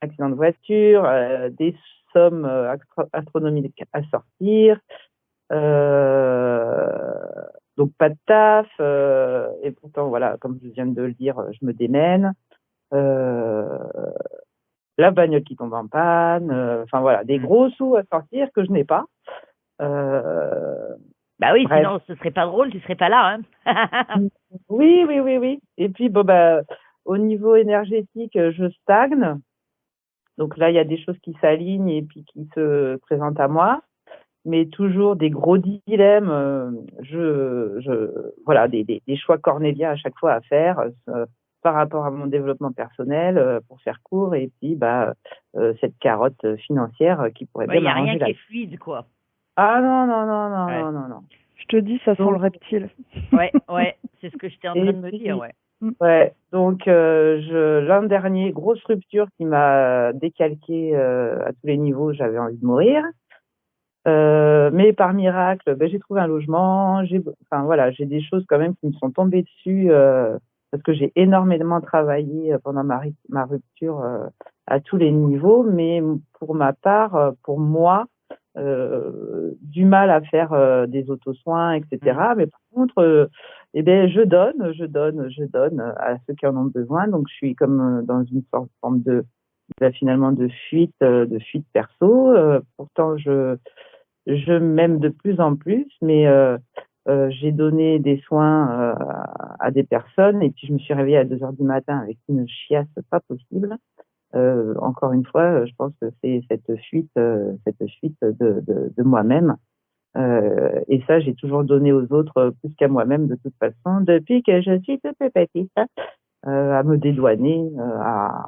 accident de voiture, des sommes astronomiques à sortir, donc pas de taf, et pourtant, voilà, comme je viens de le dire, je me démène. La bagnole qui tombe en panne, enfin voilà, des gros sous à sortir que je n'ai pas. Bah oui, bref. sinon ce serait pas drôle, tu serais pas là. Hein. Oui. Et puis, bon, au niveau énergétique, je stagne. Donc là, il y a des choses qui s'alignent et puis qui se présentent à moi, mais toujours des gros dilemmes. Voilà, des choix cornéliens à chaque fois à faire par rapport à mon développement personnel, pour faire court, et puis cette carotte financière qui pourrait bien Il n'y a m'arranger rien là. qui est fluide, quoi. Ah non. Je te dis, ça sent le reptile. Ouais, c'est ce que j'étais en train de me dire, ouais. Ouais, donc l'an dernier, grosse rupture qui m'a décalqué à tous les niveaux, j'avais envie de mourir. Mais par miracle, j'ai trouvé un logement, j'ai des choses quand même qui me sont tombées dessus parce que j'ai énormément travaillé pendant ma rupture à tous les niveaux, mais pour ma part, pour moi, du mal à faire des autosoins, etc. Mais par contre, je donne à ceux qui en ont besoin. Donc je suis comme dans une forme de finalement de fuite perso. Pourtant je m'aime de plus en plus, mais j'ai donné des soins à des personnes, et puis je me suis réveillée à 2h du matin avec une chiasse pas possible. Encore une fois, je pense que c'est cette fuite de moi-même. Et ça, j'ai toujours donné aux autres plus qu'à moi-même, de toute façon, depuis que je suis toute petite, à me dédouaner,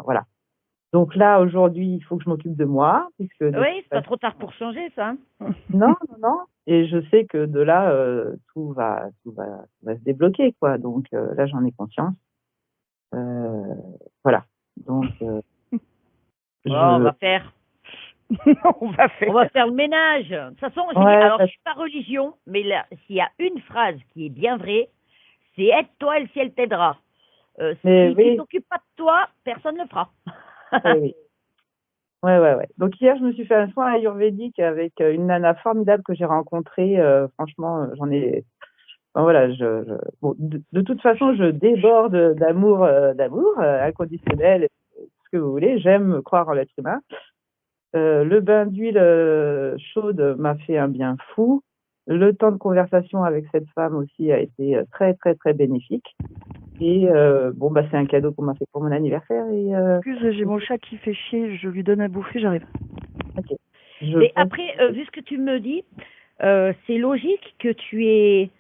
voilà. Donc là, aujourd'hui, il faut que je m'occupe de moi, puisque Oui, c'est pas trop tard pour changer, ça. Hein. non. Et je sais que de là, tout va se débloquer, quoi. Donc là, j'en ai conscience. Voilà. Donc, on va faire. On va faire le ménage. De toute façon, alors je suis pas religion, mais là, s'il y a une phrase qui est bien vraie, c'est aide-toi et le ciel t'aidera. Si tu t'occupes pas de toi, personne ne le fera. Oui. Ouais. Donc hier, je me suis fait un soin ayurvédique avec une nana formidable que j'ai rencontrée. Franchement, j'en ai. Enfin, voilà, de toute façon, je déborde d'amour inconditionnel, ce que vous voulez. J'aime croire en l'être humain. Le bain d'huile chaude m'a fait un bien fou. Le temps de conversation avec cette femme aussi a été très, très, très bénéfique. Et c'est un cadeau qu'on m'a fait pour mon anniversaire. Excuse, j'ai mon chat qui fait chier, je lui donne à bouffer, j'arrive. Ok. Après, vu ce que tu me dis, c'est logique que tu aies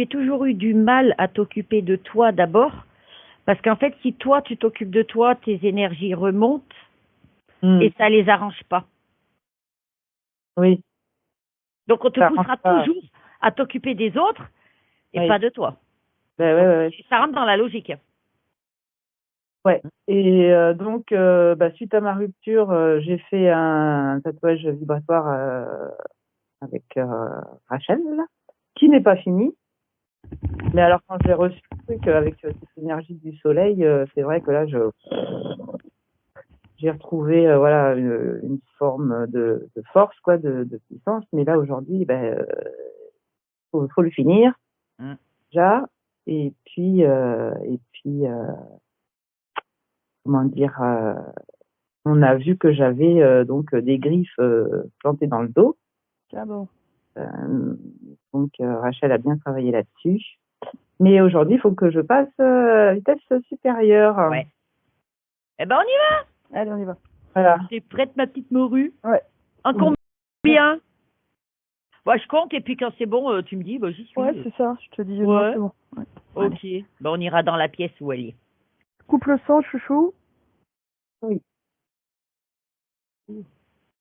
toujours eu du mal à t'occuper de toi d'abord, parce qu'en fait, si toi tu t'occupes de toi, tes énergies remontent et ça les arrange pas. Oui. Donc on te poussera toujours à t'occuper des autres et pas de toi. Ouais. Ça rentre dans la logique. Ouais. Et donc, suite à ma rupture, j'ai fait un tatouage vibratoire avec Rachel, là, qui n'est pas fini. Mais alors, quand j'ai reçu le truc avec cette énergie du soleil, c'est vrai que là, j'ai retrouvé une forme de force, quoi, de puissance. Mais là, aujourd'hui, faut le finir déjà. Et puis comment dire, on a vu que j'avais donc des griffes plantées dans le dos. Ah bon. Donc Rachel a bien travaillé là-dessus. Mais aujourd'hui, il faut que je passe à vitesse supérieure. Ouais. Eh ben on y va. Allez, on y va. Voilà. T'es prête, ma petite morue? Ouais. En combien? Je compte, et puis quand c'est bon, tu me dis, j'y suis. Ouais, c'est ça, je te dis, ouais. c'est bon. Ouais. Ok. On ira dans la pièce où elle est. Coupe le sang, chouchou. Oui.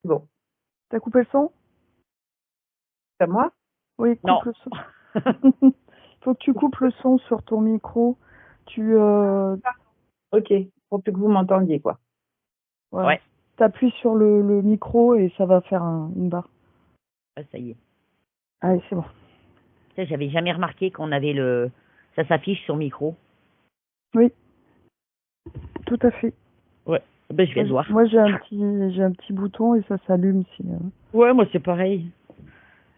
Bon. T'as coupé le son? C'est à moi? Oui, coupe le son. Faut que tu coupes le son sur ton micro. Ok, pour plus que vous m'entendiez, quoi. Ouais. T'appuies sur le micro et ça va faire une barre. Ah, ça y est. Allez, c'est bon. J'avais jamais remarqué qu'on avait ça s'affiche sur micro. Oui. Tout à fait. Ouais. Ben, je viens de voir. Moi, j'ai un petit bouton et ça s'allume si. Ouais, moi, c'est pareil.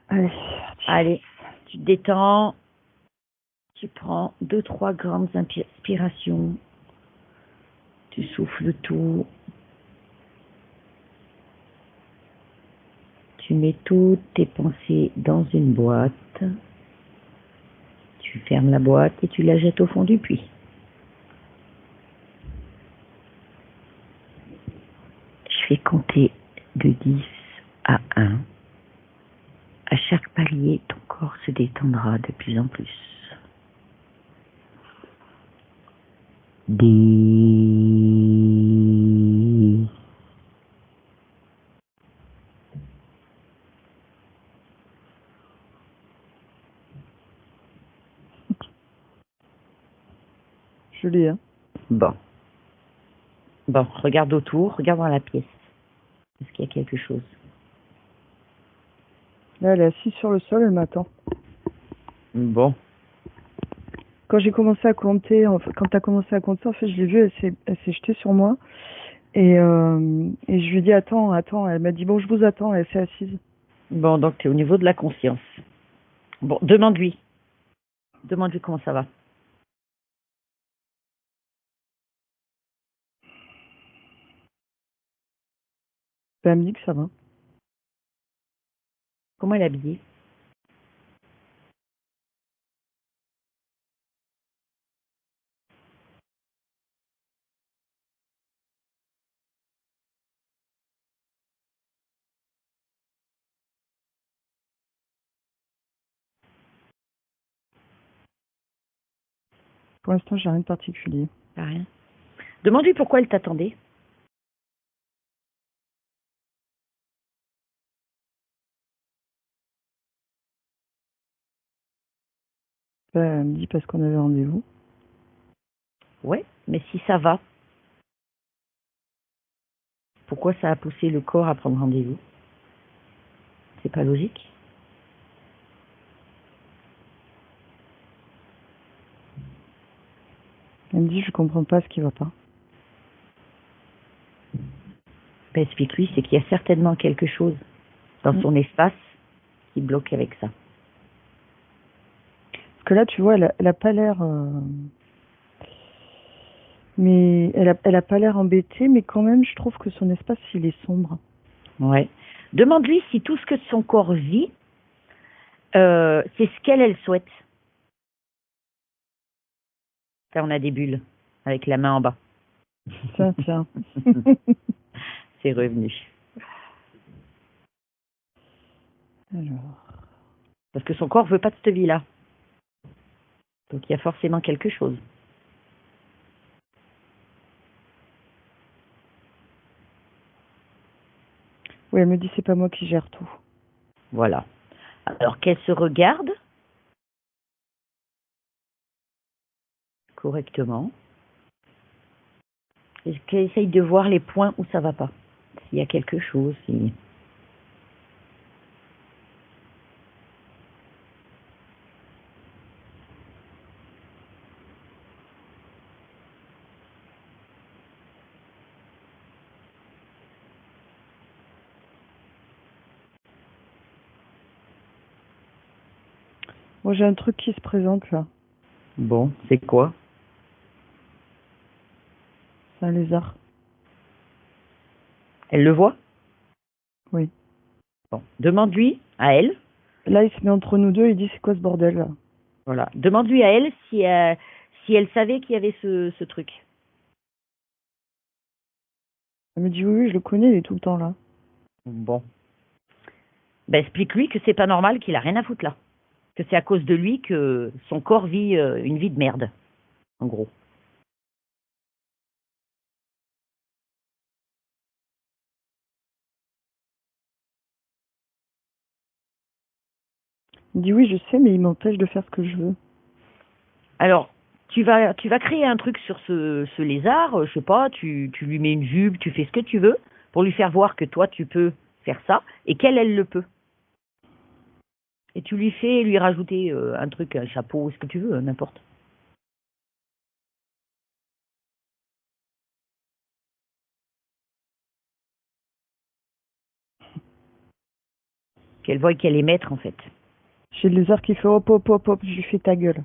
Allez. Allez, tu te détends. Tu prends 2-3 grandes inspirations. Tu souffles tout. Tu mets toutes tes pensées dans une boîte. Tu fermes la boîte et tu la jettes au fond du puits. Je vais compter de 10 à 1. À chaque palier, ton corps se détendra de plus en plus. 10. Je l'ai, hein. Bon. Bon, regarde autour, regarde dans la pièce. Est-ce qu'il y a quelque chose? Là, elle est assise sur le sol, elle m'attend. Bon. Quand j'ai commencé à compter, quand tu as commencé à compter, en fait, je l'ai vue, elle s'est jetée sur moi. Et je lui ai dit, attends. Elle m'a dit, bon, je vous attends, elle s'est assise. Bon, donc tu es au niveau de la conscience. Bon, demande-lui. Demande-lui comment ça va. Ben, elle me dit que ça va. Comment elle est habillée? Pour l'instant, j'ai rien de particulier. Pas rien. Demande-lui pourquoi elle t'attendait. Ben, elle me dit parce qu'on avait rendez-vous. Ouais, mais si ça va, pourquoi ça a poussé le corps à prendre rendez-vous? C'est pas logique. Elle me dit, je comprends pas ce qui va pas. Ben, explique-lui, c'est qu'il y a certainement quelque chose dans son espace qui bloque avec ça. Parce que là, tu vois, elle a pas l'air... Mais elle a pas l'air embêtée, mais quand même, je trouve que son espace, il est sombre. Ouais. Demande-lui si tout ce que son corps vit, c'est ce qu'elle souhaite. Là, on a des bulles avec la main en bas. Tiens. C'est revenu. Alors... Parce que son corps veut pas de cette vie-là. Donc il y a forcément quelque chose. Oui, elle me dit, c'est pas moi qui gère tout. Voilà. Alors qu'elle se regarde correctement. Et qu'elle essaye de voir les points où ça va pas. S'il y a quelque chose, si... Moi, j'ai un truc qui se présente, là. Bon, c'est quoi? C'est un lézard. Elle le voit? Oui. Bon, demande-lui à elle. Là, il se met entre nous deux, il dit, c'est quoi ce bordel, là? Voilà. Demande-lui à elle si elle savait qu'il y avait ce truc. Elle me dit, oui, je le connais, il est tout le temps là. Bon. Ben, explique-lui que c'est pas normal, qu'il a rien à foutre là. Que c'est à cause de lui que son corps vit une vie de merde, en gros. Il me dit, oui, je sais, mais il m'empêche de faire ce que je veux. Alors, tu vas créer un truc sur ce lézard, je sais pas, tu lui mets une jupe, tu fais ce que tu veux, pour lui faire voir que toi, tu peux faire ça, et qu'elle, elle le peut. Et tu lui rajouter un truc, un chapeau, ce que tu veux, n'importe. Qu'elle voit qu'elle est maître, en fait. J'ai le lézard qui fait hop, hop, hop, hop, je lui fais ta gueule.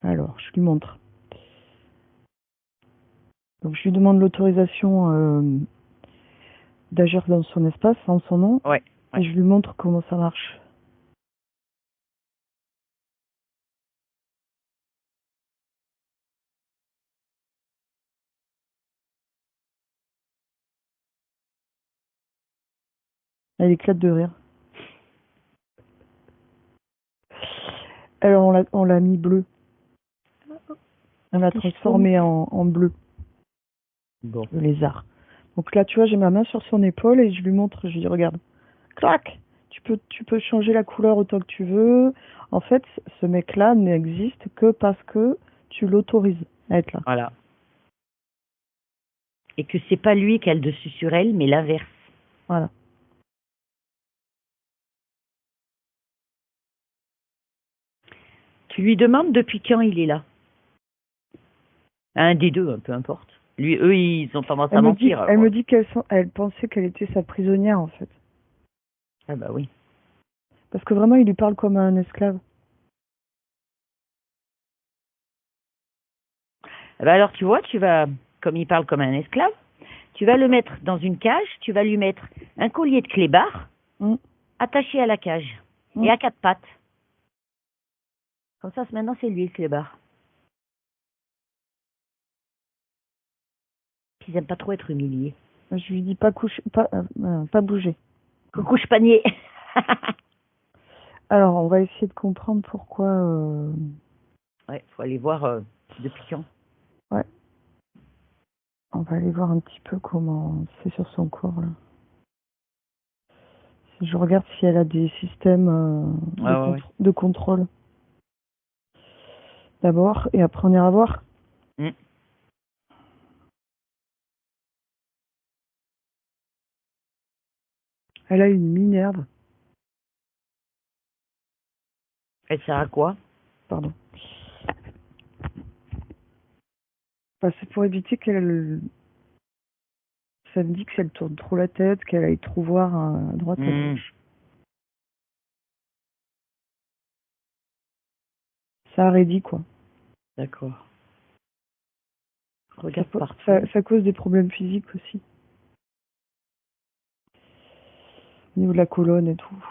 Alors, je lui montre. Donc, je lui demande l'autorisation d'agir dans son espace, en son nom, Ouais. et je lui montre comment ça marche. Elle éclate de rire. Alors, on l'a mis bleu. On l'a transformé en bleu, Bon. le lézard. Donc là, tu vois, j'ai ma main sur son épaule et je lui montre, je lui dis, regarde, clac, tu peux changer la couleur autant que tu veux. En fait, ce mec-là n'existe que parce que tu l'autorises à être là. Voilà. Et que c'est pas lui qui a le dessus sur elle, mais l'inverse. Voilà. Tu lui demandes depuis quand il est là. Un des deux, peu importe. Lui, eux, ils ont tendance à mentir. Elle me dit qu'elle pensait qu'elle était sa prisonnière, en fait. Ah bah oui. Parce que vraiment, il lui parle comme un esclave. Bah alors, tu vois, comme il parle comme un esclave, tu vas le mettre dans une cage, tu vas lui mettre un collier de clébard attaché à la cage et à 4 pattes. Comme ça, maintenant, c'est lui le clébard. Ils n'aiment pas trop être humiliés. Je lui dis pas bouger. Couche panier. Alors, on va essayer de comprendre pourquoi. Ouais, faut aller voir depuis quand. Ouais. On va aller voir un petit peu comment c'est sur son corps là. Je regarde si elle a des systèmes de contrôle. D'abord, et après on ira voir. Elle a une minerve. Elle sert à quoi? Pardon. Bah, c'est pour éviter qu'elle... Ça me dit qu'elle tourne trop la tête, qu'elle aille trop voir à droite, à gauche. Ça arrêdit, quoi. D'accord. Regarde partout. Ça cause des problèmes physiques aussi. Au niveau de la colonne et tout.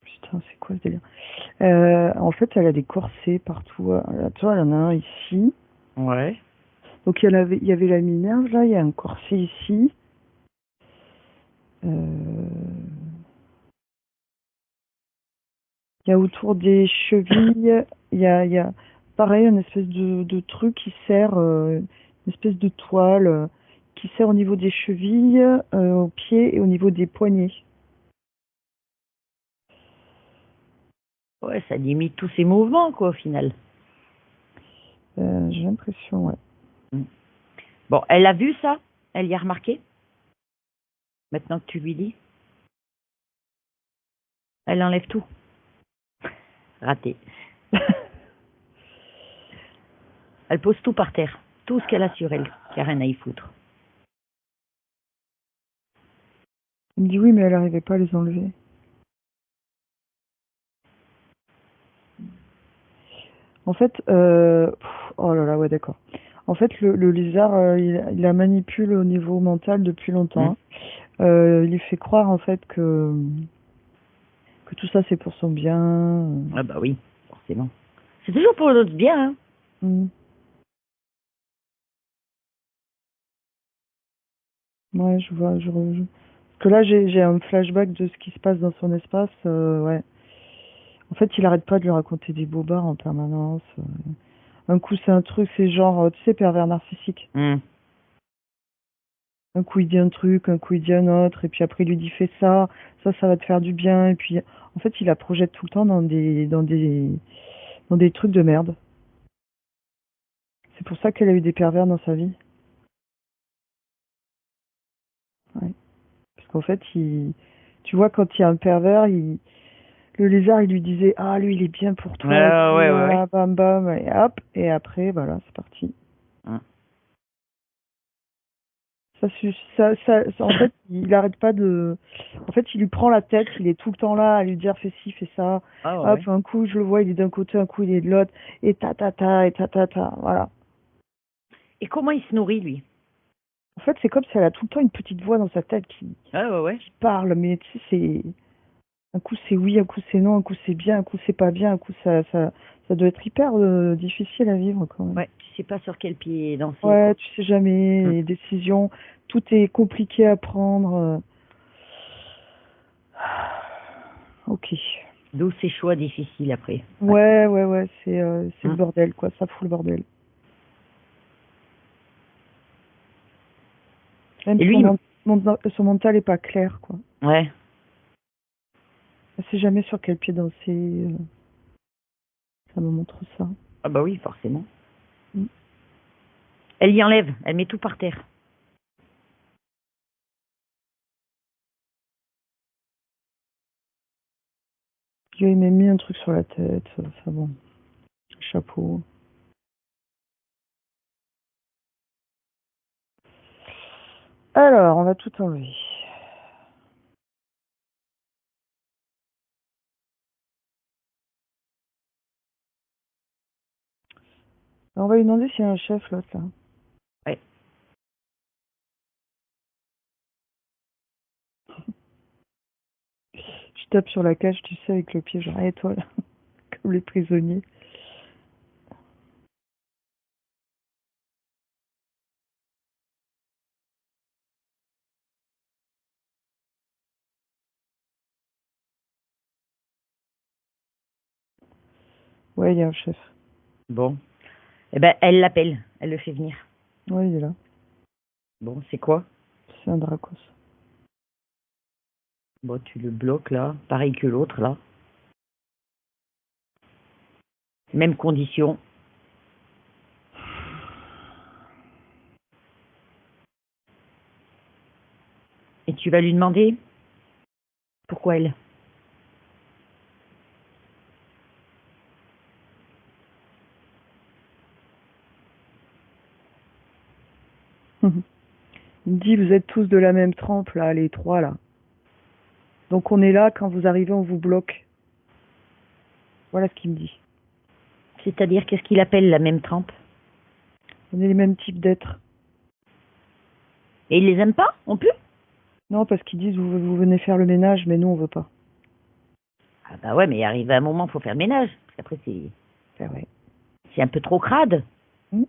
Putain, c'est quoi ce délire? En fait, elle a des corsets partout. Tu vois, elle en a un ici. Ouais. Donc, il y avait la minerve, là. Il y a un corset ici. Il y a autour des chevilles, il y a pareil, une espèce de truc qui sert, une espèce de toile qui sert au niveau des chevilles, aux pieds et au niveau des poignets. Ouais, ça limite tous ses mouvements, quoi, au final. J'ai l'impression, ouais. Bon, elle a vu ça? Elle y a remarqué? Maintenant que tu lui dis? Elle enlève tout. Raté. Elle pose tout par terre. Tout ce qu'elle a sur elle, qui a rien à y foutre. Elle me dit oui, mais elle n'arrivait pas à les enlever. En fait, oh là là, ouais, d'accord. En fait, le lézard, il la manipule au niveau mental depuis longtemps. Il lui fait croire, en fait, que tout ça, c'est pour son bien. Ah bah oui, forcément. C'est toujours pour notre bien, hein. Ouais, je vois. Parce que là, j'ai un flashback de ce qui se passe dans son espace. Ouais. En fait, il arrête pas de lui raconter des bobards en permanence. Un coup, c'est un truc, c'est genre, tu sais, pervers narcissique. Un coup, il dit un truc, un coup, il dit un autre, et puis après, il lui dit fais ça, ça va te faire du bien. Et puis, en fait, il la projette tout le temps dans des trucs de merde. C'est pour ça qu'elle a eu des pervers dans sa vie. Ouais. Parce qu'en fait, tu vois, quand il y a un pervers, le lézard, il lui disait, ah, lui, il est bien pour toi, et tout, Ouais. voilà, bam, bam, et hop, et après, voilà, c'est parti. Hum. En fait, il arrête pas de. En fait, il lui prend la tête, il est tout le temps là à lui dire fais ci, fais ça. Ah Hop, ouais. un coup, je le vois, il est d'un côté, un coup, il est de l'autre, et et voilà. Et comment il se nourrit, lui? En fait, c'est comme si elle a tout le temps une petite voix dans sa tête Ouais. qui parle, mais tu sais, c'est. Un coup, c'est oui, un coup, c'est non, un coup, c'est bien, un coup, c'est pas bien, un coup, ça doit être hyper difficile à vivre quand même. Ouais, tu sais pas sur quel pied danser, Ouais, quoi. tu sais jamais, Hum. les décisions, tout est compliqué à prendre. Ok. D'où ces choix difficiles après. Ouais, c'est le Hum. bordel, quoi, ça fout le bordel. Même Et lui, son mental est pas clair, quoi. ouais. Elle sait jamais sur quel pied danser, ça me montre ça. Ah bah oui, forcément. Mm. Elle y enlève, elle met tout par terre. Dieu, il m'a mis un truc sur la tête, ça bon, chapeau. Alors, on va tout enlever. On va lui demander s'il y a un chef, l'autre, là. Ouais. Je tape sur la cage, tu sais, avec le pied, genre, et toi, là, comme les prisonniers. Ouais, il y a un chef. Bon. Eh ben, elle l'appelle, elle le fait venir. Ouais, il est là. Bon, c'est quoi? C'est un Dracos. Bon, tu le bloques là, pareil que l'autre là. Même condition. Et tu vas lui demander pourquoi elle. Il me dit, vous êtes tous de la même trempe, là, les trois, là. Donc on est là, quand vous arrivez, on vous bloque. Voilà ce qu'il me dit. C'est-à-dire, qu'est-ce qu'il appelle la même trempe? On est les mêmes types d'êtres. Et il les aime pas, non plus? Non, parce qu'ils disent, vous venez faire le ménage, mais nous, on veut pas. Ah bah ouais, mais il arrive à un moment, faut faire le ménage. Parce qu'après, C'est vrai. c'est un peu trop crade. Hmm.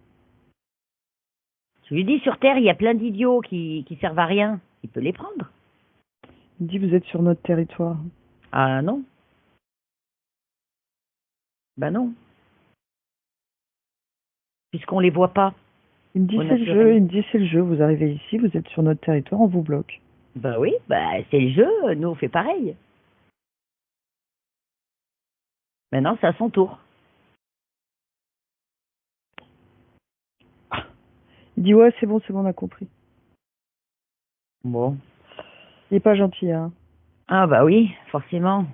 Je lui dis, sur Terre, il y a plein d'idiots qui servent à rien. Il peut les prendre. Il me dit, vous êtes sur notre territoire. Ah non. Bah non. Puisqu'on les voit pas Il me dit, au c'est le jeu, naturel. il me dit, c'est le jeu, vous arrivez ici, vous êtes sur notre territoire, on vous bloque. Bah oui, bah c'est le jeu, nous on fait pareil. Maintenant, c'est à son tour. Il dit, ouais, c'est bon, on a compris. Bon. Il est pas gentil, hein. Ah bah oui, forcément.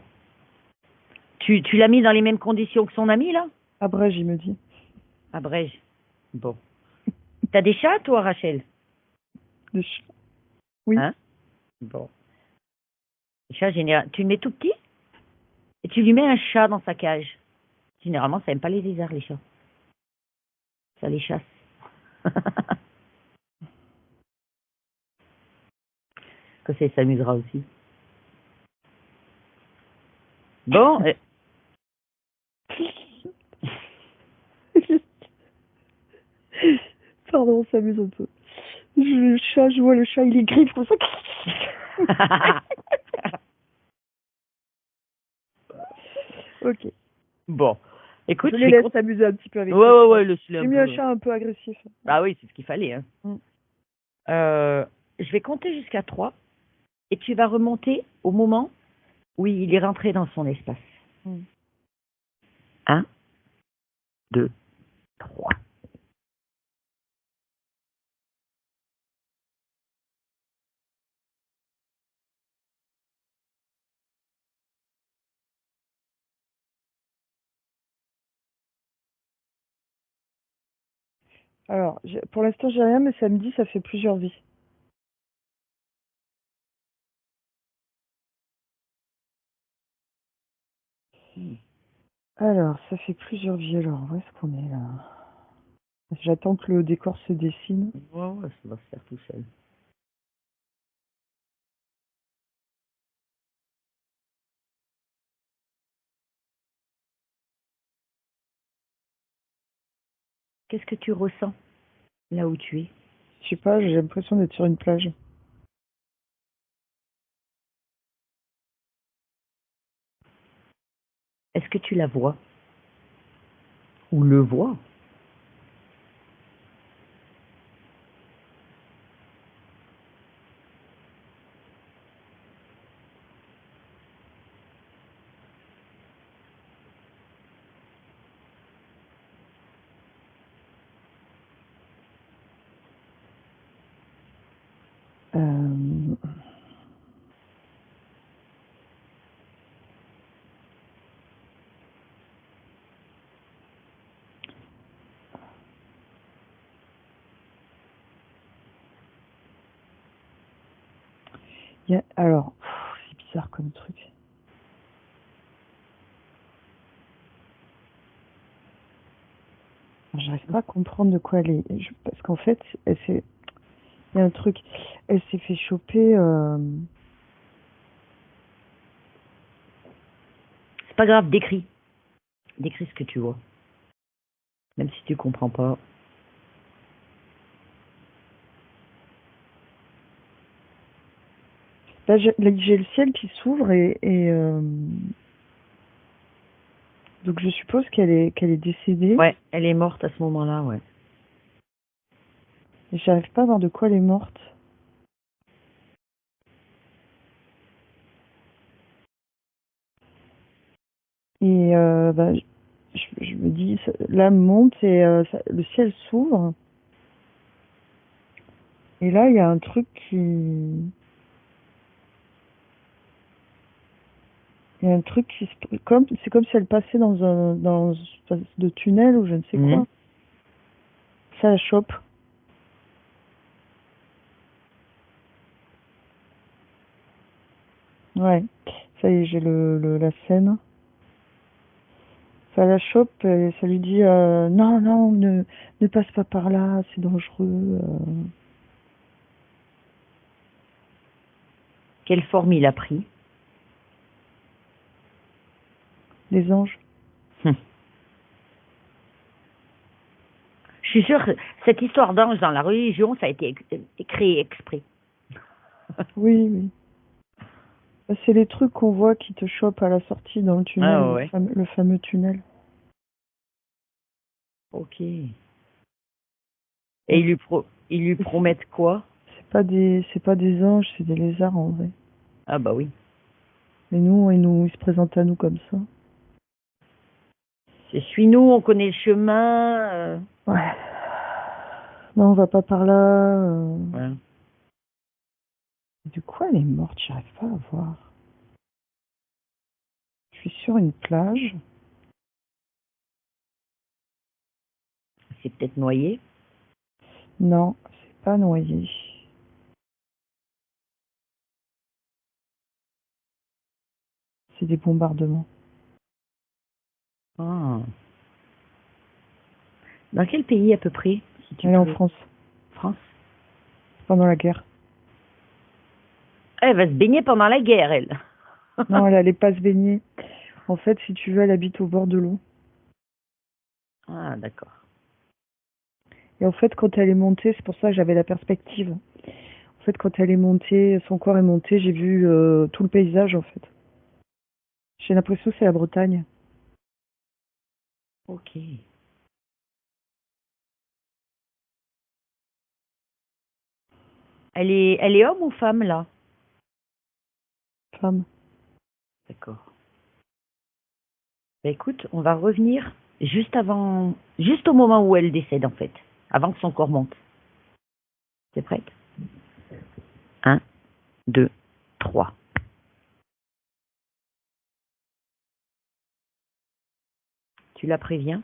Tu l'as mis dans les mêmes conditions que son ami, là? Abrège, il me dit. À Brège. Bon. T'as des chats, toi, Rachel? Le chat. Oui. Hein? Bon. Les chats, tu le mets tout petit et tu lui mets un chat dans sa cage. Généralement, ça aime pas les lézards, les chats. Ça les chasse. Que ça s'amusera aussi. Bon. Pardon, on s'amuse un peu. Je vois le chat, il est griffe comme ça. Ok. Bon. Écoute, Je je les vais laisse s'amuser un petit peu avec Ouais, le ouais, chat. ouais, le J'ai un mis un peu. chat un peu agressif. Ah oui, c'est ce qu'il fallait. Hein. Mm. Je vais compter jusqu'à 3 et tu vas remonter au moment où il est rentré dans son espace. Mm. 1, 2, 3. Alors, pour l'instant, j'ai rien, mais ça me dit ça fait plusieurs vies. Alors, ça fait plusieurs vies. Alors, où est-ce qu'on est là? J'attends que le décor se dessine. Ouais, ça va se faire tout seul. Qu'est-ce que tu ressens là où tu es? Je sais pas, j'ai l'impression d'être sur une plage. Est-ce que tu la vois? Ou le vois? Euh, Alors, c'est bizarre comme truc. J'arrive pas à comprendre de quoi elle est. Parce qu'en fait, il y a un truc. Elle s'est fait choper. C'est pas grave, décris. Décris ce que tu vois. Même si tu comprends pas. Là, j'ai le ciel qui s'ouvre donc je suppose qu'elle est décédée. Ouais, elle est morte à ce moment-là, ouais. Et j'arrive pas à voir de quoi elle est morte. Et je me dis, l'âme monte et le ciel s'ouvre. Et là, il y a un truc qui... Il y a un truc qui c'est comme si elle passait dans une espèce de tunnel ou je ne sais quoi. Ça la chope. Ouais. Ça y est, j'ai la scène. Ça la chope et ça lui dit non, non, ne passe pas par là, c'est dangereux. Quelle forme il a pris? Les anges. Je suis sûre que cette histoire d'ange dans la religion, ça a été créé exprès. Oui, oui. Bah, c'est les trucs qu'on voit qui te chopent à la sortie dans le tunnel, Ah ouais. le fameux tunnel. Ok. Et ils lui promettent quoi? C'est pas des anges, c'est des lézards en vrai. Ah bah oui. Mais nous, ils se présentent à nous comme ça. C'est suis-nous, on connaît le chemin. Ouais. Non, on va pas par là. Ouais. De quoi elle est morte? J'arrive pas à voir. Je suis sur une plage. C'est peut-être noyé. Non, c'est pas noyé. C'est des bombardements. Ah. Dans quel pays à peu près, si tu Elle est en peux? France, France. pendant la guerre. Elle va se baigner pendant la guerre, elle. Non, elle allait pas se baigner. En fait, si tu veux, elle habite au bord de l'eau. Ah, d'accord. Et en fait, quand elle est montée, c'est pour ça que j'avais la perspective. En fait, quand elle est montée, son corps est monté, j'ai vu tout le paysage, en fait. J'ai l'impression que c'est la Bretagne. Ok. Elle est homme ou femme, là? Femme. D'accord. Bah, écoute, on va revenir juste au moment où elle décède, en fait. Avant que son corps monte. T'es prête? 1, 2, 3. Tu la préviens?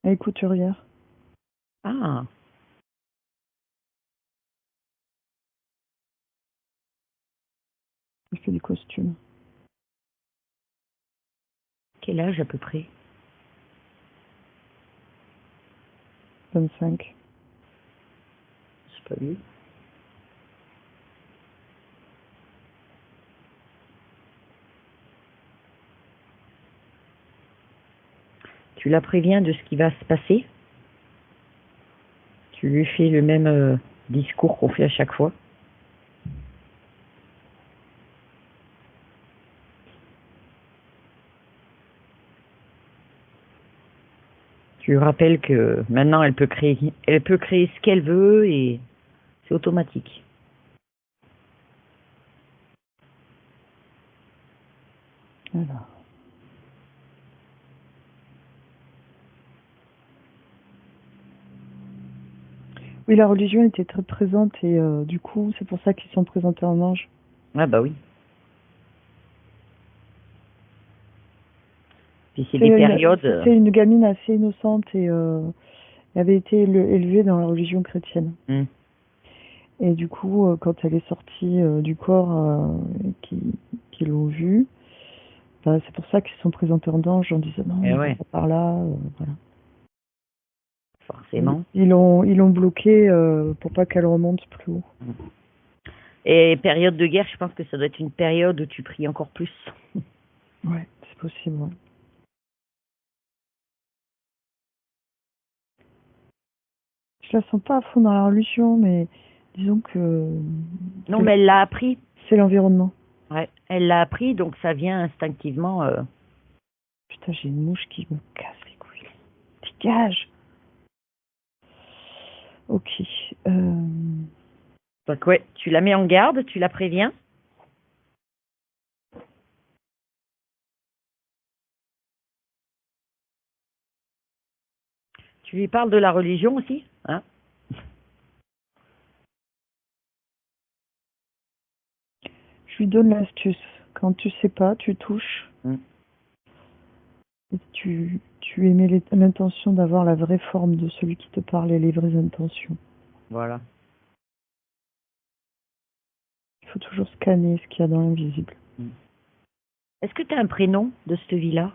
Elle est couturière. Ah, Il fait des costumes. Quel âge à peu près? 25. C'est pas lui. Tu la préviens de ce qui va se passer. Tu lui fais le même discours qu'on fait à chaque fois. Tu lui rappelles que maintenant elle peut créer ce qu'elle veut et c'est automatique. Alors. Oui, la religion était très présente et du coup, c'est pour ça qu'ils sont présentés en ange. Ah bah oui. Puis c'est des périodes. C'était une gamine assez innocente et elle avait été élevée dans la religion chrétienne. Et du coup, quand elle est sortie du corps qui l'ont vue, bah, c'est pour ça qu'ils sont présentés en ange en disant non, Eh on ouais. va pas par là, voilà. Forcément. Ils l'ont bloqué pour pas qu'elle remonte plus haut. Et période de guerre, je pense que ça doit être une période où tu pries encore plus. Ouais, c'est possible. Ouais. Je la sens pas à fond dans la religion, mais disons que Non, mais elle l'a appris. c'est l'environnement. Ouais, elle l'a appris, donc ça vient instinctivement. Putain, j'ai une mouche qui me casse les couilles. Dégage. Ok. Donc ouais, tu la mets en garde, tu la préviens. Tu lui parles de la religion aussi, hein? Je lui donne l'astuce. Quand tu sais pas, tu touches. Et tu émets l'intention d'avoir la vraie forme de celui qui te parle et les vraies intentions. Voilà. Il faut toujours scanner ce qu'il y a dans l'invisible. Est-ce que tu as un prénom de cette vie-là?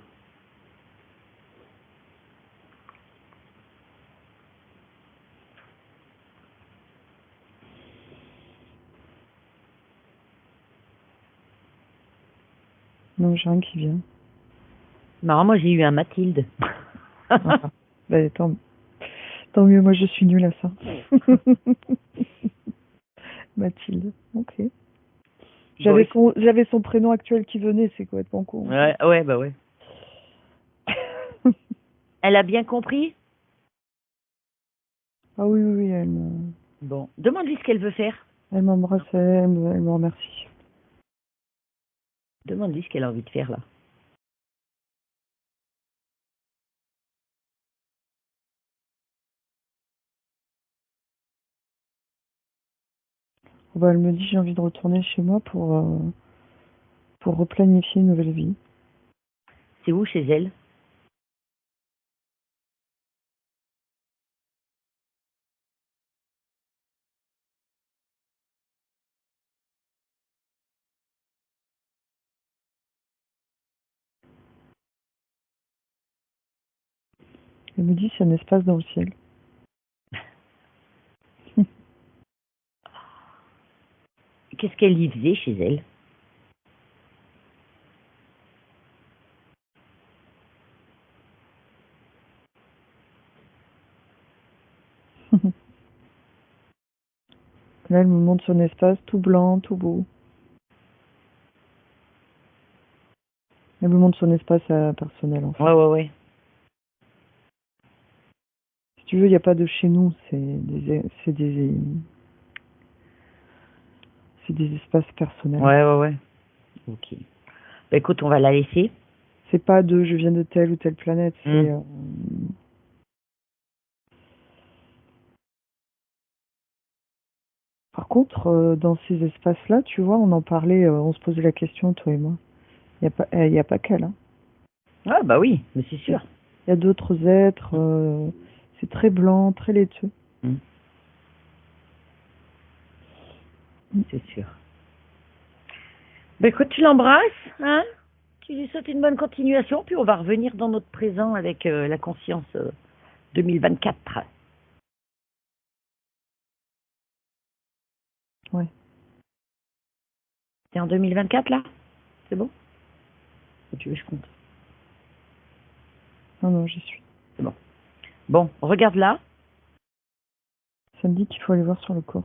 Non, j'ai rien qui vient. Marrant, moi j'ai eu un Mathilde. Bah, tant mieux, moi je suis nulle à ça. Mathilde, ok. J'avais son prénom actuel qui venait, c'est complètement con. Ouais, bah ouais. Elle a bien compris? Ah oui, elle me... Bon, demande-lui ce qu'elle veut faire. Elle m'embrasse, elle me remercie. Demande-lui ce qu'elle a envie de faire là. Bah, elle me dit j'ai envie de retourner chez moi pour replanifier une nouvelle vie. C'est où chez elle? Elle me dit c'est un espace dans le ciel. Qu'est-ce qu'elle y faisait chez elle? Là, elle me montre son espace tout blanc, tout beau. Elle me montre son espace personnel, en fait. Ouais. Si tu veux, il n'y a pas de chez nous, c'est des espaces personnels. Ouais. Ok. Bah écoute, on va la laisser. C'est pas de je viens de telle ou telle planète, c'est... Par contre, dans ces espaces-là, tu vois, on en parlait, on se posait la question, toi et moi. Il n'y a pas qu'elle, hein. Ah bah oui, mais c'est sûr. Il y a d'autres êtres, c'est très blanc, très laiteux. C'est sûr. Ben écoute, tu l'embrasses, hein? Tu lui souhaites une bonne continuation, puis on va revenir dans notre présent avec la conscience 2024. Ouais. T'es en 2024 là? C'est bon? Ou tu veux que je compte? Non, non, j'y suis. C'est bon. Bon, regarde là. Ça me dit qu'il faut aller voir sur le corps.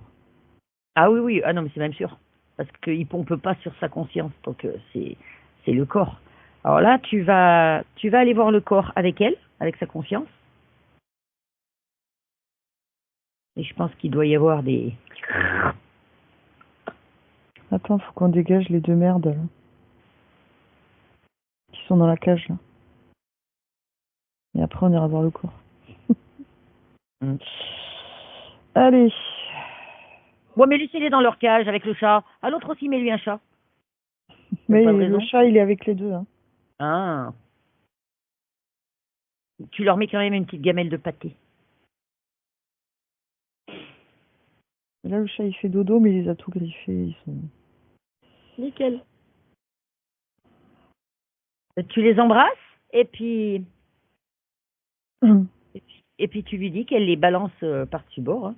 Ah oui, oui, ah non, mais c'est même sûr. Parce qu'il ne pompe pas sur sa conscience, donc c'est le corps. Alors là, tu vas aller voir le corps avec elle, avec sa conscience. Et je pense qu'il doit y avoir des... Attends, faut qu'on dégage les deux merdes là, qui sont dans la cage là. Et après, on ira voir le corps. Allez. Bon, mais laissez-les dans leur cage avec le chat. À l'autre aussi, mets-lui un chat. Mais pas de le raison. chat, il est avec les deux. Hein. Ah. Tu leur mets quand même une petite gamelle de pâté. Et là, le chat, il fait dodo, mais il les a tout griffés. Ils sont... Nickel. Tu les embrasses et puis tu lui dis qu'elle les balance par-dessus bord. Hein.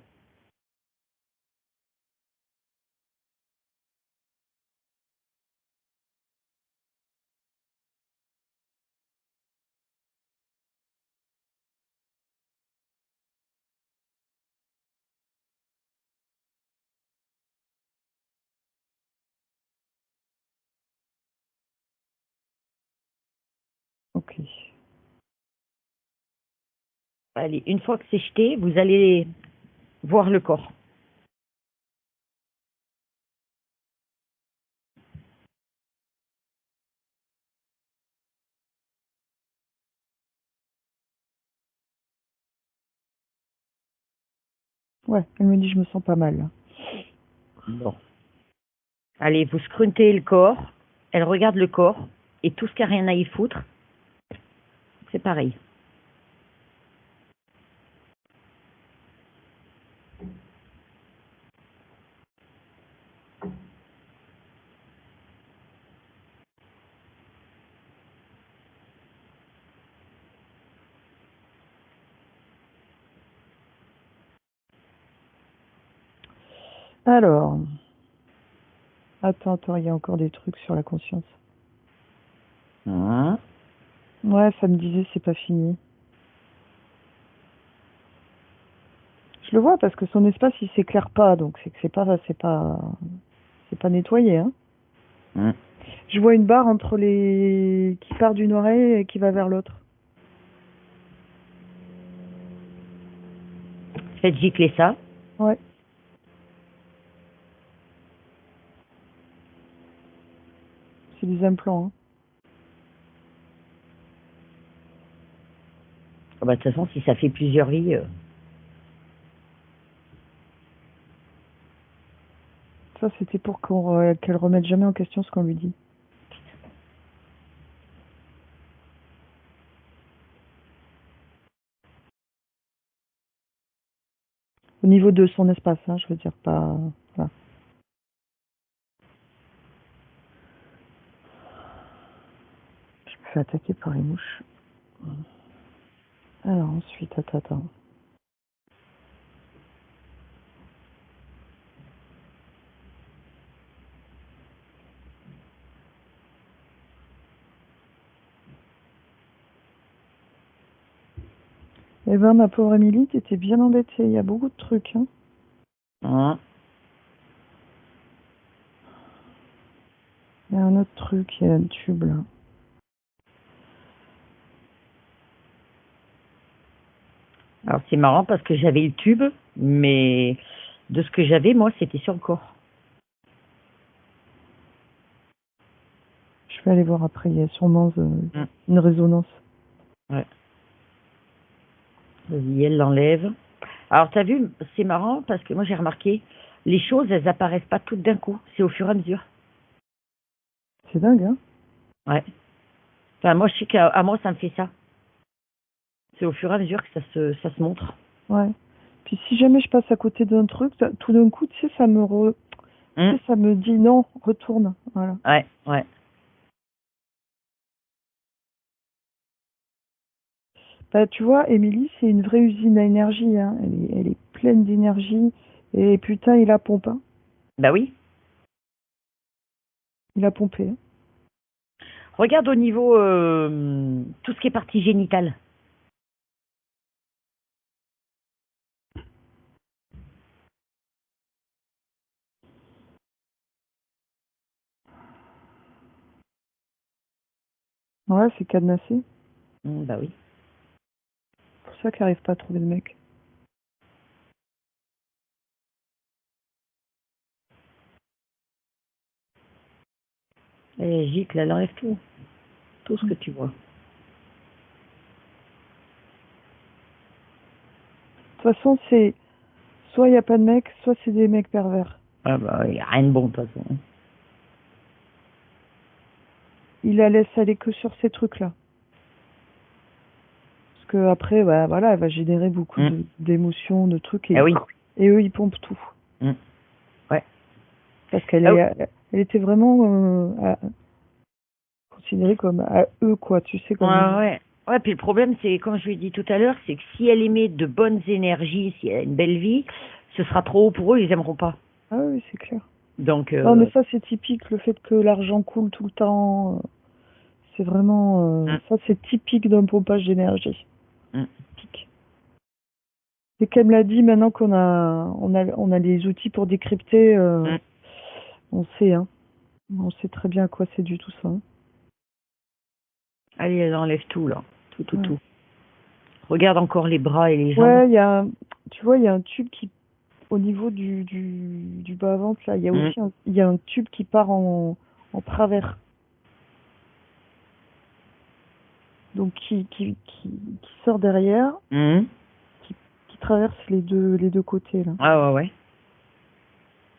Ok. Allez, une fois que c'est jeté, vous allez voir le corps. Ouais, elle me dit je me sens pas mal. Là. Bon. Allez, vous scrutez le corps, elle regarde le corps, et tout ce qui n'a rien à y foutre, c'est pareil. Alors. Attends, il y a encore des trucs sur la conscience. Hein? Ouais, ça me disait c'est pas fini. Je le vois parce que son espace il s'éclaire pas, donc c'est que c'est pas nettoyé. Hein. Je vois une barre entre les qui part d'une oreille et qui va vers l'autre. Faites gicler ça. Ouais. C'est des implants. Hein. Ah bah, de toute façon, si ça fait plusieurs vies... Ça c'était pour qu'elle remette jamais en question ce qu'on lui dit. Au niveau de son espace, hein, je veux dire pas. Voilà. Je me fais attaquer par les mouches. Alors ensuite, attends. Eh ben, ma pauvre Émilie, t'étais bien embêtée. Il y a beaucoup de trucs. Hein. Hein? Il y a un autre truc, il y a un tube là. Alors c'est marrant parce que j'avais le tube, mais de ce que j'avais, moi, c'était sur le corps. Je vais aller voir après, il y a sûrement une résonance. Ouais. Vas-y, elle l'enlève. Alors t'as vu, c'est marrant parce que moi j'ai remarqué, les choses, elles apparaissent pas toutes d'un coup, c'est au fur et à mesure. C'est dingue, hein? Ouais. Enfin, moi je sais qu'à moi ça me fait ça. C'est au fur et à mesure que ça se montre. Ouais. Puis si jamais je passe à côté d'un truc, tout d'un coup, tu sais, Tu sais, ça me dit non, retourne. Voilà. Ouais, ouais. Bah, tu vois, Émilie, c'est une vraie usine à énergie, hein. Elle est pleine d'énergie. Et putain, il a pompé, hein. Bah oui. Il a pompé, hein. Regarde au niveau tout ce qui est partie génitale. Ouais, c'est cadenassé. Bah oui. C'est pour ça qu'il n'arrive pas à trouver de mec. Et Gîte, là, elle enlève tout. Tout ce que tu vois. De toute façon, c'est soit il n'y a pas de mec, soit c'est des mecs pervers. Ah bah, il n'y a rien de bon, de toute façon. Il la laisse aller que sur ces trucs-là. Parce que après, bah, voilà, elle va générer beaucoup d'émotions, de trucs. Et, oui. Et eux, ils pompent tout. Ouais. Parce qu'elle elle était vraiment considérée comme à eux, quoi. Tu sais, comme... Ouais. Ouais, puis le problème, c'est, comme je l'ai dit tout à l'heure, c'est que si elle émet de bonnes énergies, si elle a une belle vie, ce sera trop haut pour eux, ils aimeront pas. Ah oui, c'est clair. Donc, Non, mais ça, c'est typique, le fait que l'argent coule tout le temps. C'est vraiment... Ça, c'est typique d'un pompage d'énergie. Typique. Et qu'elle me l'a dit, maintenant qu'on on a les outils pour décrypter, on sait, hein. On sait très bien à quoi c'est dû tout ça, hein. Allez, elle enlève tout, là. Tout. Ouais. Regarde encore les bras et les jambes. Ouais, tu vois, il y a un tube qui, au niveau du bas-ventre, là, il y a aussi il y a un tube qui part en travers. Donc, qui sort derrière, qui traverse les deux côtés, là. Ah ouais.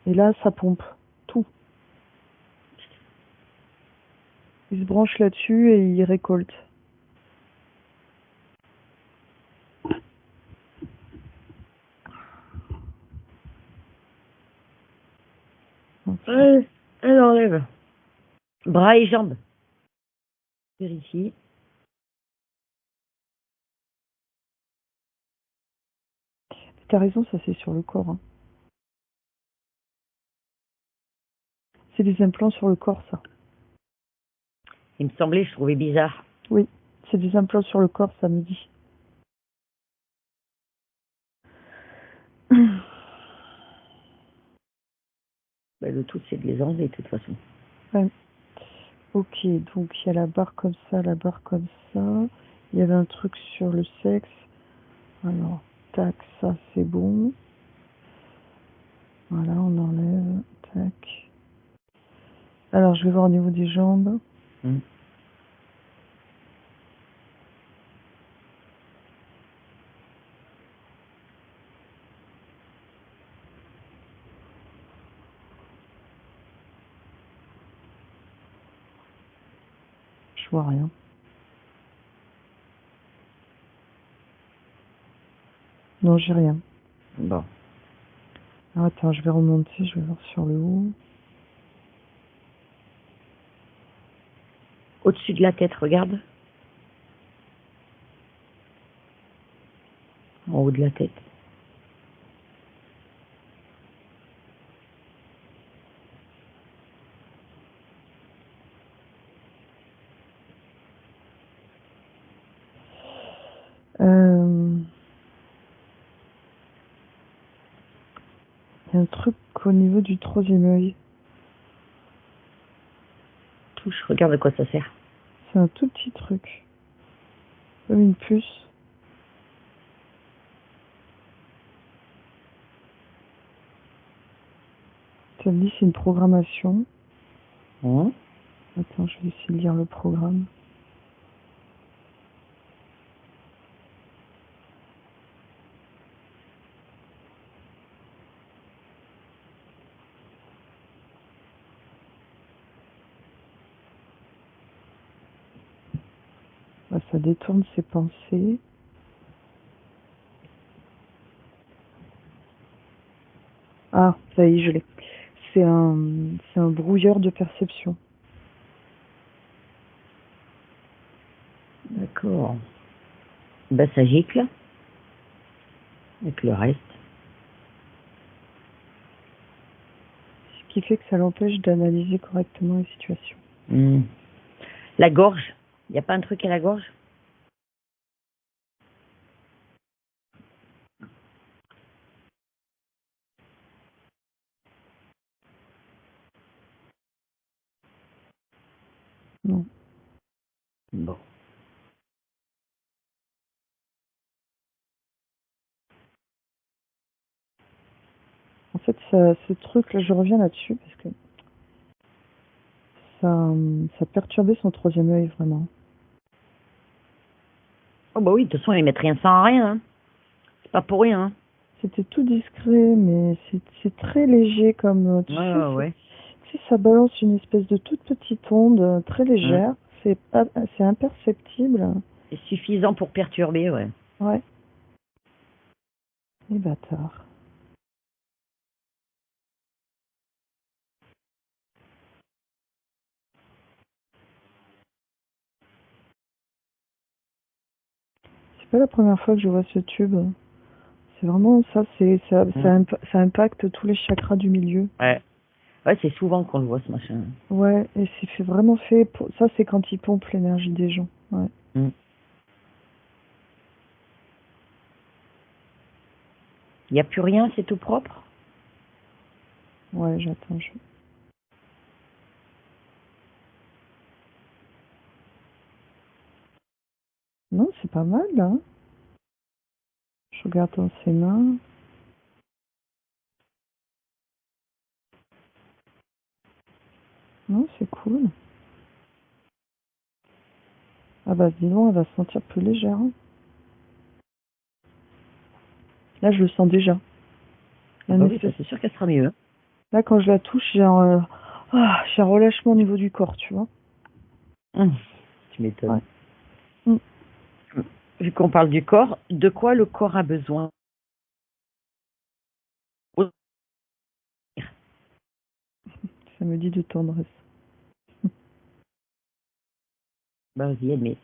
Et là, ça pompe tout. Il se branche là-dessus et il récolte. Ouais, elle enlève. Bras et jambes. Vérifie. T'as raison, ça c'est sur le corps, hein. C'est des implants sur le corps, ça. Il me semblait, je trouvais bizarre. Oui, c'est des implants sur le corps, ça me dit. Bah, le tout, c'est de les enlever, de toute façon. Ouais. Ok, donc il y a la barre comme ça, la barre comme ça. Il y avait un truc sur le sexe. Alors, tac, ça c'est bon. Voilà, on enlève. Tac. Alors, je vais voir au niveau des jambes. Je vois rien. Non, j'ai rien. Bon. Alors, attends, je vais remonter, je vais voir sur le haut. Au-dessus de la tête, regarde. En haut de la tête. Il y a un truc au niveau du troisième œil. Touche, regarde à quoi ça sert. C'est un tout petit truc. Comme une puce. Ça me dit c'est une programmation. Attends, je vais essayer de lire le programme. Bah, ça détourne ses pensées. Ah, ça y est, je l'ai. c'est un brouilleur de perception. D'accord. Ben, ça gicle. Avec le reste. Ce qui fait que ça l'empêche d'analyser correctement les situations. La gorge. Il n'y a pas un truc à la gorge? Non. Bon. En fait, ce truc-là, je reviens là-dessus parce que ça perturbait son troisième œil, vraiment. Oh bah oui, de toute façon, ils mettent rien sans rien. Hein. C'est pas pour rien. Hein. C'était tout discret, mais c'est très léger comme... Tu sais, ça balance une espèce de toute petite onde très légère. C'est imperceptible. C'est suffisant pour perturber, ouais. Ouais. Les bâtards. C'est pas la première fois que je vois ce tube. C'est vraiment ça, ça impacte tous les chakras du milieu. Ouais. Ouais, c'est souvent qu'on le voit, ce machin. Ouais, et c'est vraiment fait pour... Ça, c'est quand il pompe l'énergie des gens. Ouais. Il n'y a plus rien, c'est tout propre? Ouais, j'attends. Non, c'est pas mal, là. Je regarde dans ses mains. Non, c'est cool. Ah bah, dis donc, elle va se sentir plus légère. Hein. Là, je le sens déjà. Oui, c'est sûr qu'elle sera mieux. Hein. Là, quand je la touche, j'ai un relâchement au niveau du corps, tu vois. Tu m'étonnes. Ouais. Vu qu'on parle du corps, de quoi le corps a besoin? Ça me dit de tendresse. Bah, vas-y, admets.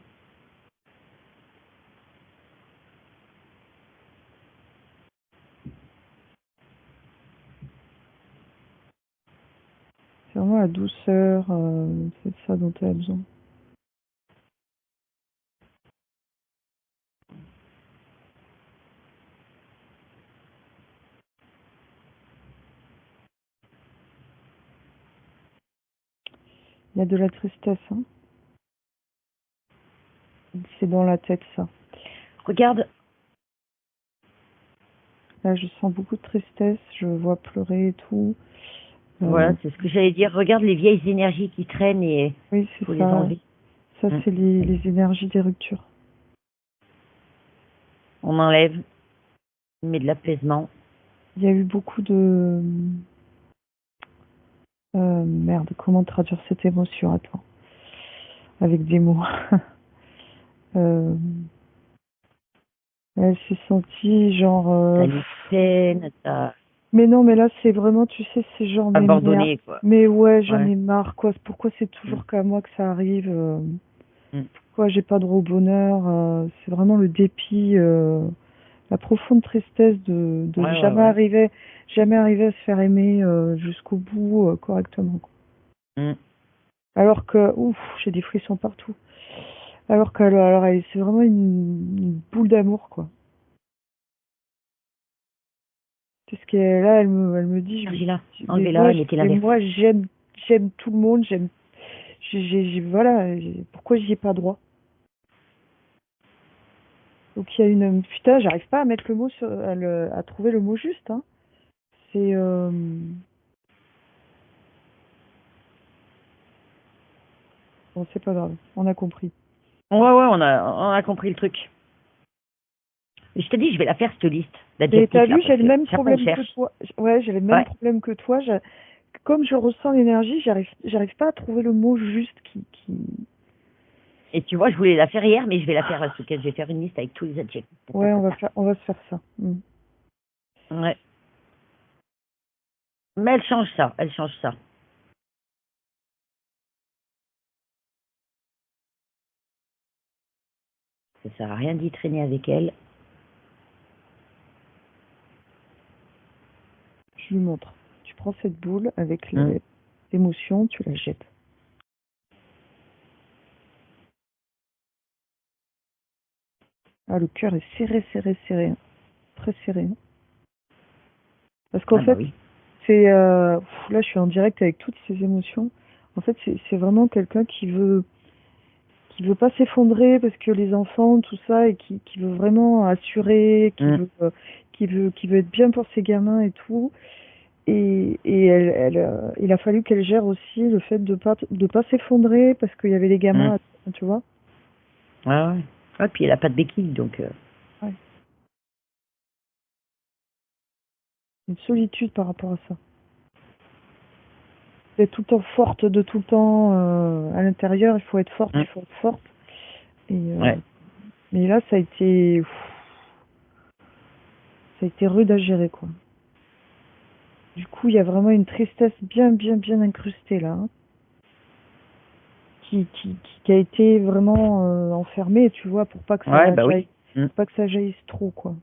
C'est vraiment la douceur, c'est ça dont elle a besoin. Il y a de la tristesse, hein. C'est dans la tête, ça. Regarde. Là, je sens beaucoup de tristesse, je vois pleurer et tout. Voilà, c'est ce que j'allais dire. Regarde les vieilles énergies qui traînent et oui, c'est faut ça. les enlever. Ça, c'est les énergies des ruptures. On enlève, on met de l'apaisement. Il y a eu beaucoup de... merde, comment traduire cette émotion? Attends. Avec des mots. Elle s'est sentie genre... T'as une peine, t'as... Mais non, mais là, c'est vraiment, tu sais, c'est genre... abandonné, quoi. Mais ouais, j'en ai marre, quoi. Pourquoi c'est toujours qu'à moi que ça arrive Pourquoi j'ai pas droit au bonheur C'est vraiment le dépit, la profonde tristesse de jamais arriver à se faire aimer jusqu'au bout correctement. Quoi. Alors que, ouf, j'ai des frissons partout. Alors que, c'est vraiment une boule d'amour, quoi. Parce que là, elle me dit, moi, j'aime tout le monde, voilà, pourquoi j'y ai pas droit? Donc il y a une, putain, j'arrive pas à mettre le mot à trouver le mot juste, hein. C'est, bon, c'est pas grave, on a compris. Ouais, on a compris le truc. Et je te dis, je vais la faire, cette liste. Et t'as vu, j'ai le même problème que toi. Ouais, j'ai le même problème que toi. Comme je ressens l'énergie, j'arrive pas à trouver le mot juste qui... Et tu vois, je voulais la faire hier, mais je vais la faire là, ce week-end. Je vais faire une liste avec tous les adjectifs. Ouais, on va se faire ça. Ouais. Mais elle change ça, elle change ça. Ça sert à rien d'y traîner avec elle. Je lui montre. Tu prends cette boule avec Hum. l'émotion, tu la jettes. Ah, le cœur est serré, serré, serré. Hein. Très serré. Hein. Parce qu'en fait, Oui. c'est... là, je suis en direct avec toutes ces émotions. En fait, c'est vraiment quelqu'un qui veut pas s'effondrer parce que les enfants, tout ça, et qui veut vraiment assurer, qui veut être bien pour ses gamins et tout. Et il a fallu qu'elle gère aussi le fait de pas s'effondrer parce qu'il y avait les gamins, tu vois. Ouais. Ouais, puis elle a pas de béquille, donc. Ouais. Une solitude par rapport à ça. D'être tout le temps forte, de tout le temps à l'intérieur, il faut être forte, il faut être forte. Et, mais là, ça a été rude à gérer, quoi. Du coup, il y a vraiment une tristesse bien, bien, bien incrustée là, hein, qui a été vraiment enfermée, tu vois, pour pas que ça jaillisse, pas que ça jaillisse trop, quoi.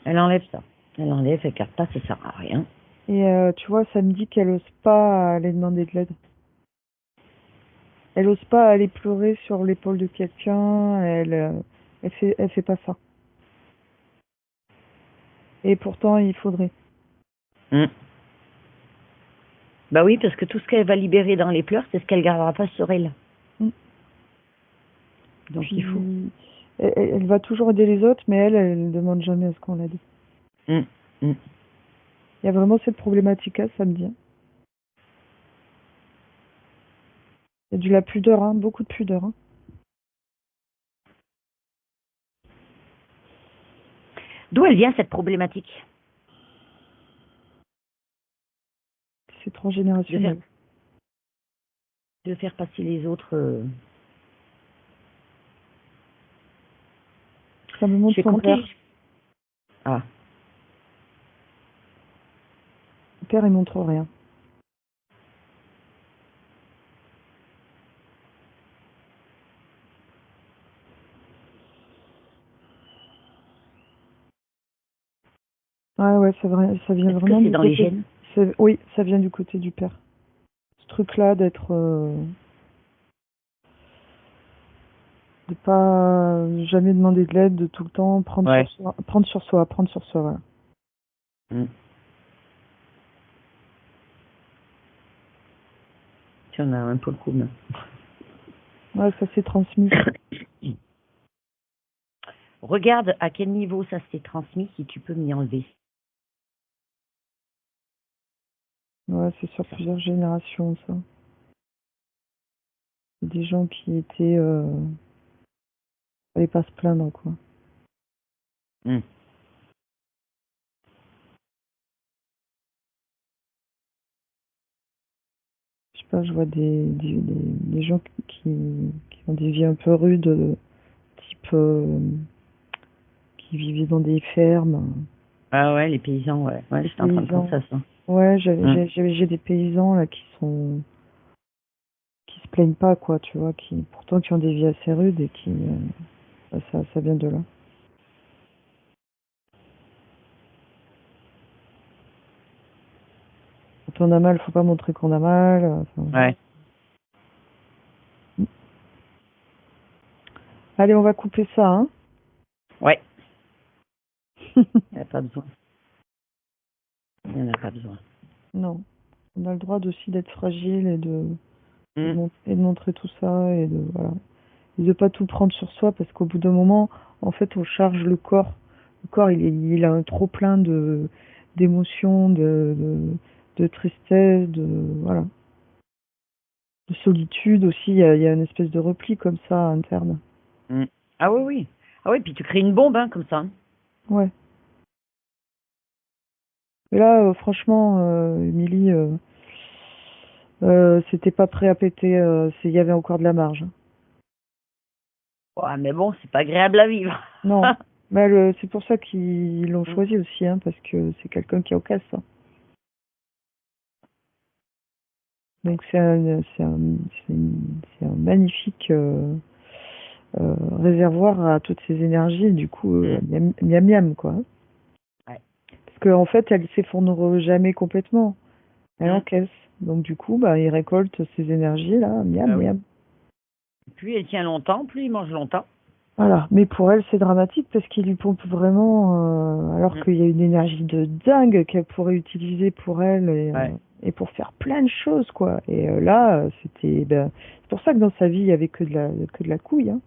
Elle enlève ça. Elle enlève, elle garde pas, ça sert à rien. Et tu vois, ça me dit qu'elle ose pas aller demander de l'aide. Elle ose pas aller pleurer sur l'épaule de quelqu'un. Elle fait pas ça. Et pourtant, il faudrait. Bah oui, parce que tout ce qu'elle va libérer dans les pleurs, c'est ce qu'elle gardera pas sur elle. Donc Puis, il faut. Elle va toujours aider les autres, mais elle demande jamais à ce qu'on l'aide. Il y a vraiment cette problématique-là, ça me dit. Il y a de la pudeur, hein, beaucoup de pudeur. Hein. D'où elle vient cette problématique? C'est transgénérationnel. De faire passer les autres. Ça me montre son père. Ah. Son père, il montre rien. Ouais, c'est vrai, ça vient vraiment du côté. C'est dans les gènes? Oui, ça vient du côté du père. Ce truc-là d'être... de pas jamais demander de l'aide, de tout le temps prendre sur soi, voilà. Tu en as un peu le coup, mais... Ouais, ça s'est transmis. Regarde à quel niveau ça s'est transmis, si tu peux m'y enlever. Ouais, c'est sur plusieurs générations, ça. Des gens qui étaient... fallait pas se plaindre, quoi. Je sais pas, je vois des gens qui ont des vies un peu rudes, type... qui vivaient dans des fermes. Ah ouais, les paysans, ouais. Ouais, j'étais en train de penser à ça. Ouais, j'ai des paysans, là, qui se plaignent pas, quoi, tu vois, pourtant qui ont des vies assez rudes et qui... ça vient de là. Quand on a mal, faut pas montrer qu'on a mal. Ouais. Allez, on va couper ça, hein. Ouais. Il n'y en a pas besoin. Il n'y en a pas besoin. Non. On a le droit aussi d'être fragile et de montrer tout ça et de voilà. Et de pas tout prendre sur soi parce qu'au bout d'un moment, en fait, on charge le corps. Le corps, il a un trop plein d'émotions, de tristesse, voilà. De solitude aussi, il y a une espèce de repli comme ça interne. Ah oui. Ah oui, puis tu crées une bombe, hein, comme ça. Ouais. Et là, franchement, Émilie, c'était pas prêt à péter, il y avait encore de la marge. Ouais, mais bon, c'est pas agréable à vivre. Non, Bah, c'est pour ça qu'ils l'ont choisi aussi, hein, parce que c'est quelqu'un qui est au casse. Hein. Donc c'est un magnifique réservoir à toutes ces énergies. Du coup, miam miam, miam, quoi. Ouais. Parce qu'en fait, elle s'effondre jamais complètement. Elle encaisse. Donc du coup, bah, il récolte ces énergies là, miam miam. Plus elle tient longtemps, plus il mange longtemps. Voilà, mais pour elle c'est dramatique parce qu'il lui pompe vraiment, alors qu'il y a une énergie de dingue qu'elle pourrait utiliser pour elle et pour faire plein de choses quoi. Et là, c'était, c'est pour ça que dans sa vie il y avait que de la couille, hein.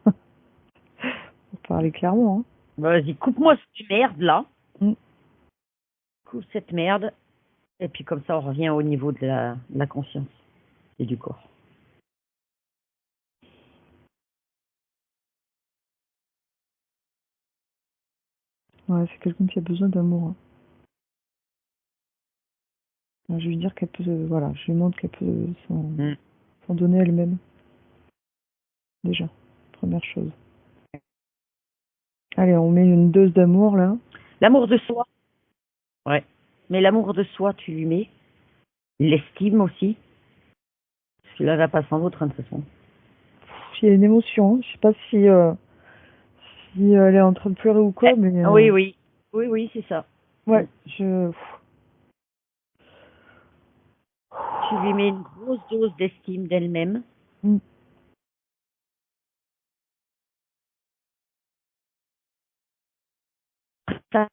Pour parler clairement. Hein. Vas-y, coupe-moi cette merde là. Mm. Coupe cette merde. Et puis comme ça, on revient au niveau de la conscience et du corps. Ouais, c'est quelqu'un qui a besoin d'amour. Hein. Alors, je vais lui dire qu'elle peut, voilà, je lui montre qu'elle peut s'en donner elle-même. Déjà, première chose. Allez, on met une dose d'amour là. L'amour de soi. Ouais. Mais l'amour de soi, tu lui mets. L'estime aussi. Parce que là, elle va pas sans l'autre, hein, de toute façon. Il y a une émotion. Hein. Je sais pas si elle est en train de pleurer ou quoi, mais. Oui, oui. Oui, oui, c'est ça. Ouais, Tu lui mets une grosse dose d'estime d'elle-même. Mm. Ça,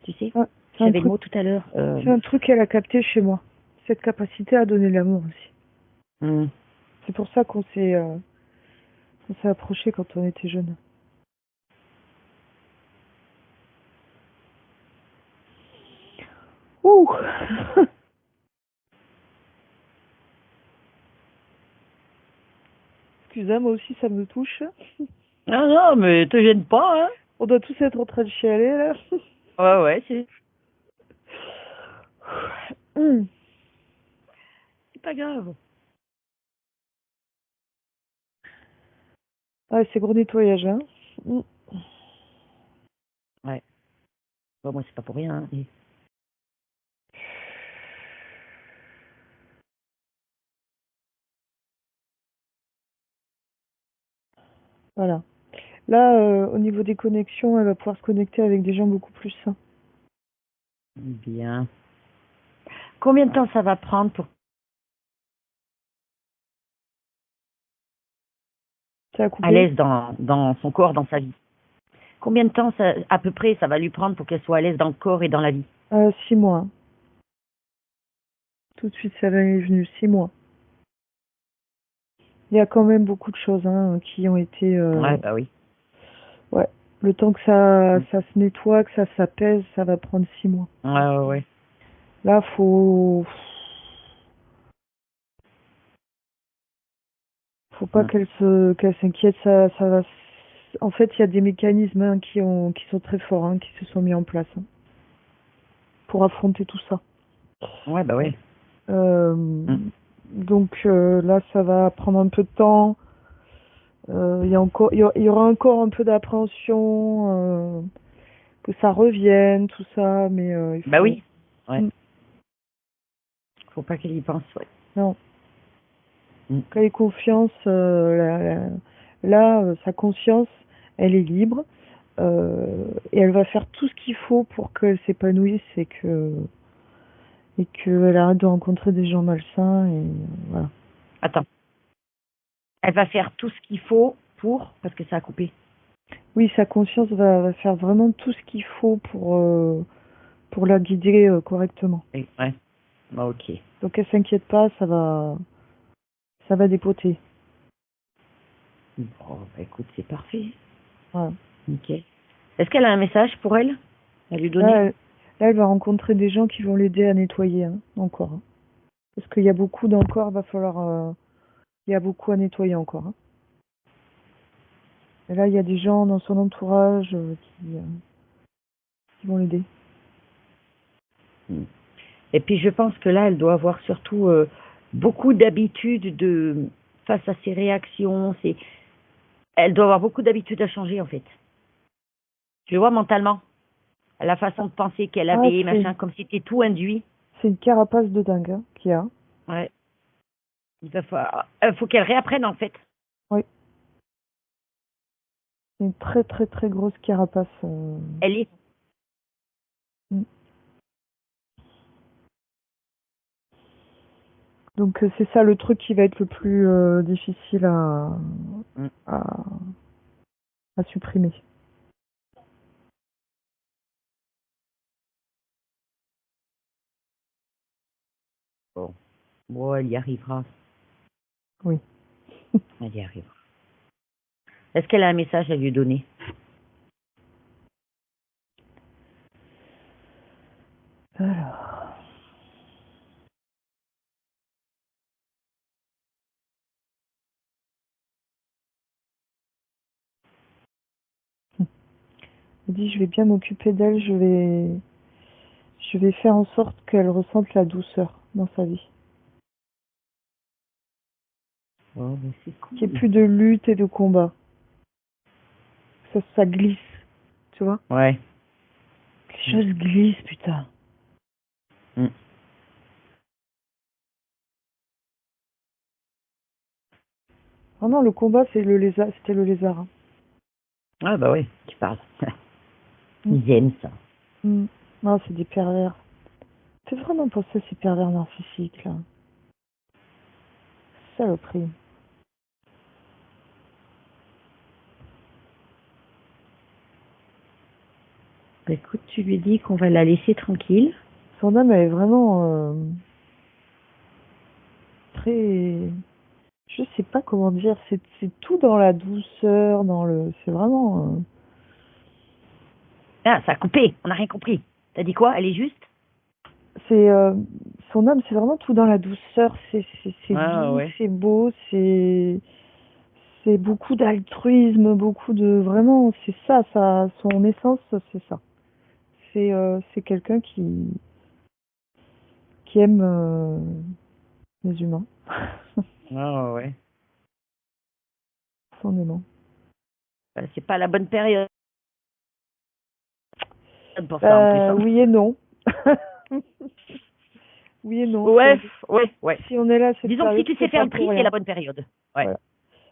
tu sais, Ah, j'avais le mot tout à l'heure. C'est un truc qu'elle a capté chez moi. Cette capacité à donner de l'amour aussi. C'est pour ça qu'on s'est approché quand on était jeune. Ouh. Excusez, moi aussi ça me touche. Non, non, mais te gêne pas, hein. On doit tous être en train de chialer là. Ouais, ouais, c'est pas grave. Ouais, c'est gros nettoyage, hein. Ouais. Bon, moi, c'est pas pour rien. Hein. Voilà. Là, au niveau des connexions, elle va pouvoir se connecter avec des gens beaucoup plus sains. Bien. Combien de temps ça va prendre pour à l'aise dans son corps, dans sa vie? Combien de temps, ça, à peu près, ça va lui prendre pour qu'elle soit à l'aise dans le corps et dans la vie? 6 mois. Tout de suite, ça va est venu 6 mois. Il y a quand même beaucoup de choses qui ont été... Ouais, bah oui. Ouais. Le temps que ça se nettoie, que ça s'apaise, ça va prendre 6 mois. Ouais. Là, faut pas qu'elle s'inquiète. Ça va. En fait, il y a des mécanismes qui sont très forts, qui se sont mis en place pour affronter tout ça. Ouais, bah oui. Donc là, ça va prendre un peu de temps. Il y aura encore un peu d'appréhension, que ça revienne, tout ça, mais il faut... Bah oui. Ouais. Faut pas qu'elle y pense, ouais. Non. Qu'elle ait confiance, sa conscience, elle est libre, et elle va faire tout ce qu'il faut pour qu'elle s'épanouisse et qu'elle arrête de rencontrer des gens malsains et voilà. Attends. Elle va faire tout ce qu'il faut parce que ça a coupé. Oui, sa conscience va faire vraiment tout ce qu'il faut pour la guider correctement. Ouais. Bah, ok. Donc elle s'inquiète pas, ça va dépoter. Bon, bah écoute, c'est parfait. Voilà. Nickel. Est-ce qu'elle a un message pour elle à lui donner? Là, elle va rencontrer des gens qui vont l'aider à nettoyer encore. Parce qu'il y a beaucoup d'encore, il y a beaucoup à nettoyer encore. Et là, il y a des gens dans son entourage qui vont l'aider. Et puis je pense que là, elle doit avoir surtout beaucoup d'habitudes face à ses réactions. Elle doit avoir beaucoup d'habitudes à changer en fait. Je le vois mentalement. La façon de penser qu'elle Ah, avait, machin, comme si c'était tout induit. c'est une carapace de dingue hein, qu'il y a. Ouais. Faut qu'elle réapprenne, en fait. Oui. C'est une très très très grosse carapace. Elle est. Mm. Donc c'est ça le truc qui va être le plus difficile à, à supprimer. Bon. Bon, elle y arrivera. Oui. Elle y arrivera. Est-ce qu'elle a un message à lui donner? Alors. Elle dit je vais bien m'occuper d'elle, je vais faire en sorte qu'elle ressente la douceur dans sa vie. Oh, mais c'est cool. Qu'il n'y ait plus de lutte et de combat. Ça glisse, tu vois? Ouais. Les choses glissent, putain. Mm. Oh non, le combat, c'était le lézard. Hein. Ah bah oui, tu parles. Ils aiment ça. Mm. Non, c'est des pervers. C'est vraiment pour ça ces pervers narcissiques, là. Saloperie. Bah, écoute, tu lui dis qu'on va la laisser tranquille. Son âme, elle est vraiment très... Je sais pas comment dire. C'est tout dans la douceur, dans le... C'est vraiment... Ah, ça a coupé, on n'a rien compris. T'as dit quoi? Elle est juste? c'est son âme, c'est vraiment tout dans la douceur. C'est Ah doux, ouais. c'est beau, c'est beaucoup d'altruisme, beaucoup de vraiment, c'est ça, son essence, c'est ça. C'est quelqu'un qui aime les humains, Ah ouais. son aimant. Bah, c'est pas la bonne période pour ça en plus. Hein. Oui et non. Oui et non. Ouais, ouais. Si on est là, cette Disons que si période, tu sais c'est faire pas le tri, pour c'est rien. la bonne période. Ouais. Voilà.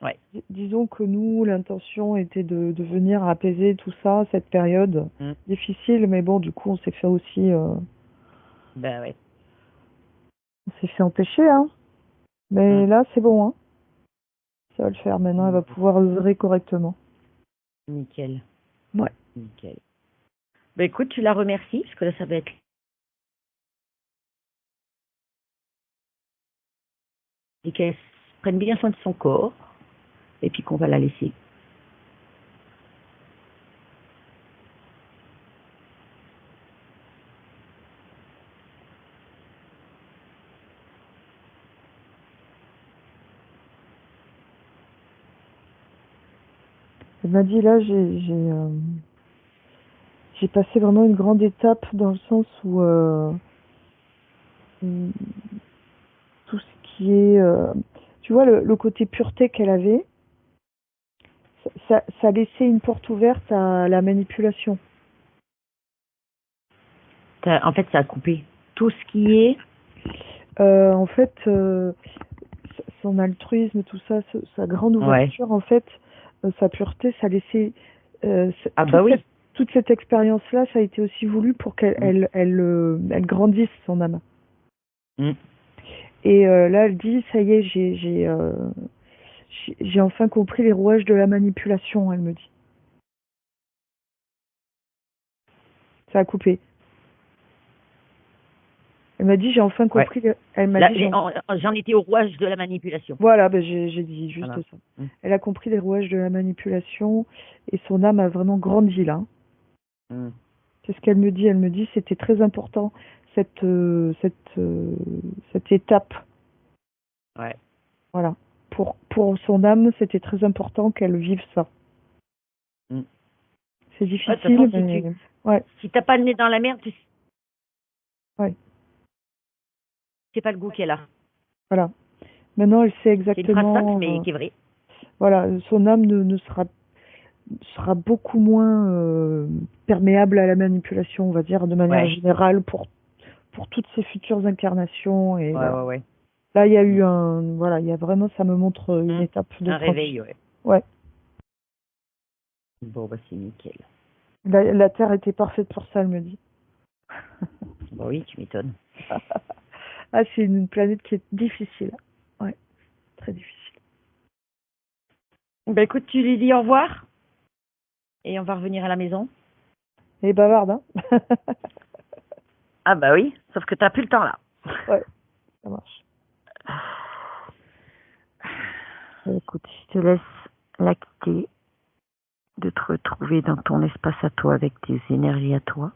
Ouais. Disons que nous, l'intention était de venir apaiser tout ça, cette période Mm. difficile, mais bon, du coup, on s'est fait aussi, Ben ouais. on s'est fait empêcher, hein. Mais Mm. là, c'est bon, hein. Ça va le faire. Maintenant, elle va pouvoir œuvrer correctement. Nickel. Ouais. Nickel. Ben écoute, tu la remercies, parce que là, ça va être... Et qu'elle prenne bien soin de son corps, et puis qu'on va la laisser. Elle m'a dit là, j'ai passé vraiment une grande étape dans le sens où tout ce qui est, tu vois, le côté pureté qu'elle avait, ça laissait une porte ouverte à la manipulation. En fait, ça a coupé. Tout ce qui est... En fait, son altruisme, tout ça, sa grande ouverture, en fait, sa pureté, ça laissait Ah bah oui. toute cette expérience-là, ça a été aussi voulu pour qu'elle elle grandisse son âme. Mm. Et là, elle dit, ça y est, j'ai enfin compris les rouages de la manipulation, elle me dit. Ça a coupé. Elle m'a dit, j'ai enfin compris. Ouais. Elle m'a Là, dit, j'en étais au rouage de la manipulation. voilà, ben j'ai dit juste Voilà. ça. Mm. Elle a compris les rouages de la manipulation et son âme a vraiment grandi là. Mm. C'est ce qu'elle me dit. Elle me dit, c'était très important cette étape. Ouais. Voilà. Pour son âme, c'était très important qu'elle vive ça. Mm. C'est Ouais, de toute difficile, façon, mais ouais, si t'as pas le nez dans la merde, tu ouais, sais pas le goût qu'elle a. voilà. Maintenant, elle sait C'est une phrase simple, exactement. mais qui est vraie. Voilà, son âme ne sera sera beaucoup moins perméable à la manipulation, on va dire, de manière Ouais. générale pour toutes ces futures incarnations. Et Ouais, voilà. ouais. Là, il y a eu voilà, il y a vraiment, ça me montre une étape de Un réveil, transition. ouais. Ouais. Bon, bah, c'est nickel. La Terre était parfaite pour ça, elle me dit. Bon, oui, tu m'étonnes. Ah, c'est une planète qui est difficile. Ouais, très difficile. Bah, écoute, tu lui dis au revoir et on va revenir à la maison. Et bavarde, hein. Ah, bah oui, sauf que t'as plus le temps là. Ouais, ça marche. Écoute, je te laisse la quitter, de te retrouver dans ton espace à toi avec tes énergies à toi.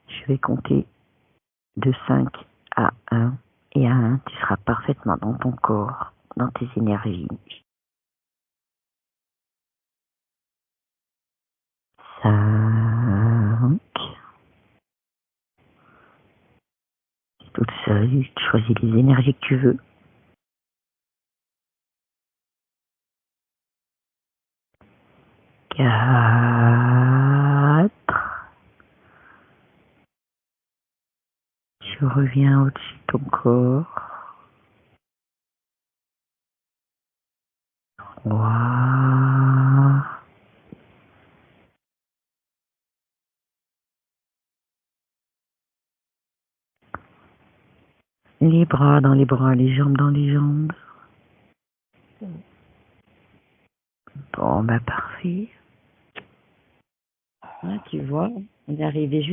Je vais compter de 5 à 1 et à 1, tu seras parfaitement dans ton corps, dans tes énergies. 5. Toute seule, tu choisis les énergies que tu veux. 4. Tu reviens au-dessus de ton corps. 3. Les bras dans les bras, les jambes dans les jambes. Bon, bah parfait. Ah, tu vois, on est arrivé juste